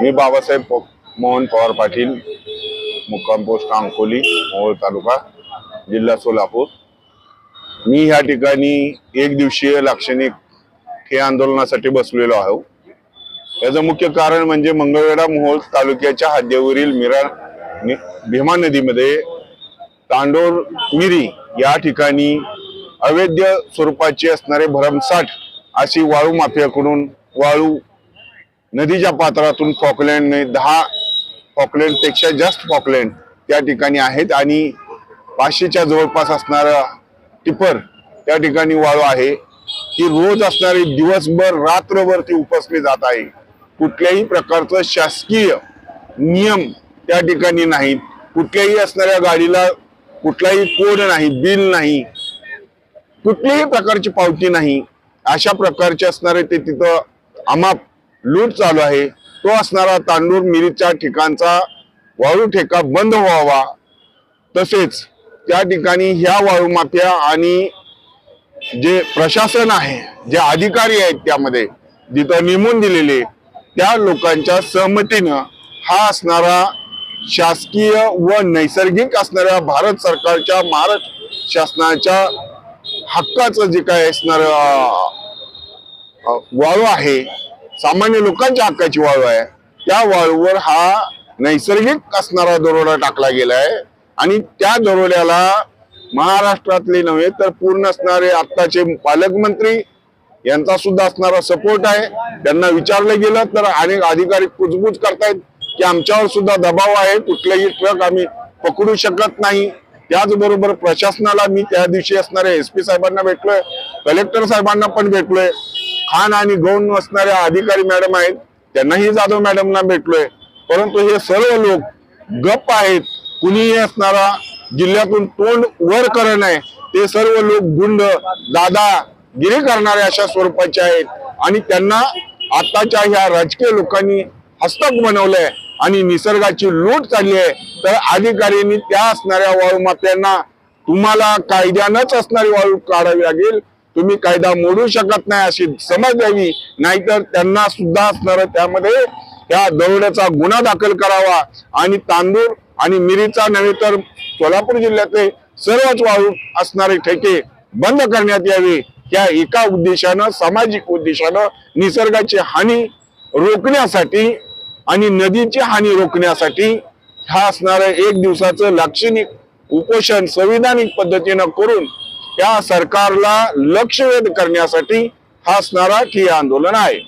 मी बाबासाहेब मोहन पवार पाटील, मुक्काम पोस्ट अंकोली, मोहोळ तालुका, जिल्हा सोलापूर। मी ह्या ठिकाणी एक दिवसीय लाक्षणिक ठिय्या आंदोलनासाठी बसलेलो आहे। याचं मुख्य कारण म्हणजे मंगळवेढा मोहोळ तालुक्याच्या हद्दीवरील भीमा नदीमध्ये तांडोर मिरी या ठिकाणी अवैध स्वरूपाची असणारे भरमसाठ अशी वाळू माफियाकडून वाळू नदीच्या पात्रातून फॉकलँडने 10 फॉकलँड पेक्षा जास्त फॉकलँड त्या ठिकाणी आहेत आणि 500च्या जवळपास असणारा टिपर त्या ठिकाणी वाळू आहे। ही रोज असणारी दिवसभर रात्रभर ती उपसली जात आहे। कुठल्याही प्रकारचं शासकीय नियम त्या ठिकाणी नाहीत। कुठल्याही असणाऱ्या गाडीला कुठलाही कोड नाही, बिल नाही, कुठल्याही प्रकारची पावती नाही। अशा प्रकारचे असणारे ते तिथं अमाप लूट चालू आहे। तो असणारा तांडूर मिरीच्या ठिकाणचा वाळू ठेका बंद व्हावा, तसेच त्या ठिकाणी ह्या वाळू माफिया आणि जे प्रशासन आहे, जे अधिकारी आहेत त्यामध्ये जिथं नेमून दिलेले त्या लोकांच्या सहमतीनं हा असणारा शासकीय व नैसर्गिक असणाऱ्या भारत सरकारच्या महाराष्ट्र शासनाच्या हक्काचं जे काय असणार वाळू आहे, सामान्य लोकांच्या हक्काची वाळू आहे, त्या वाळूवर हा नैसर्गिक असणारा दरोडा टाकला गेलाय आणि त्या दरोड्याला महाराष्ट्रातले नव्हे तर पूर्ण असणारे आत्ताचे पालकमंत्री यांचा सुद्धा असणारा सपोर्ट आहे। त्यांना विचारलं गेलं तर अनेक अधिकारी कुजबूज करतायत की आमच्यावर सुद्धा दबाव आहे, कुठलेही ट्रक आम्ही पकडू शकत नाही। त्याचबरोबर प्रशासनाला मी त्या दिवशी असणारे SP साहेबांना भेटलोय, कलेक्टर साहेबांना पण भेटलोय, खान आणि गौण असणाऱ्या अधिकारी मॅडम आहेत त्यांनाही जाधव मॅडमना भेटलोय, परंतु हे सर्व लोक गप्प आहेत। कुणीही असणारा जिल्ह्यातून तोंड वर करत नाही। ते सर्व लोक गुंड दादागिरी करणारे अशा स्वरूपाचे आहेत आणि त्यांना आताच्या ह्या राजकीय लोकांनी हस्तक बनवलंय आणि निसर्गाची लूट चालली आहे। तर अधिकाऱ्यांनी त्या असणाऱ्या वाळू माफियांना तुम्हाला कायद्यानंच असणारी वाळू काढावी लागेल, तुम्ही कायदा मोडू शकत नाही अशी समज द्यावी, नाहीतर त्यांना सुद्धा असणार त्यामध्ये त्या दरोड्याचा गुन्हा दाखल करावा आणि तांदूर आणि मिरीचा नव्हे तर सोलापूर जिल्ह्यातले सर्वच वाळू असणारे ठेके बंद करण्यात यावे। या एका उद्देशानं, सामाजिक उद्देशानं, निसर्गाची हानी रोखण्यासाठी आणि नदीची हानी रोखण्यासाठी हा असणारं एक दिवसाचं लाक्षणिक उपोषण संविधानिक पद्धतीनं करून त्या सरकारला लक्षवेध करण्यासाठी हा असणारा ठिय्या आंदोलन आहे।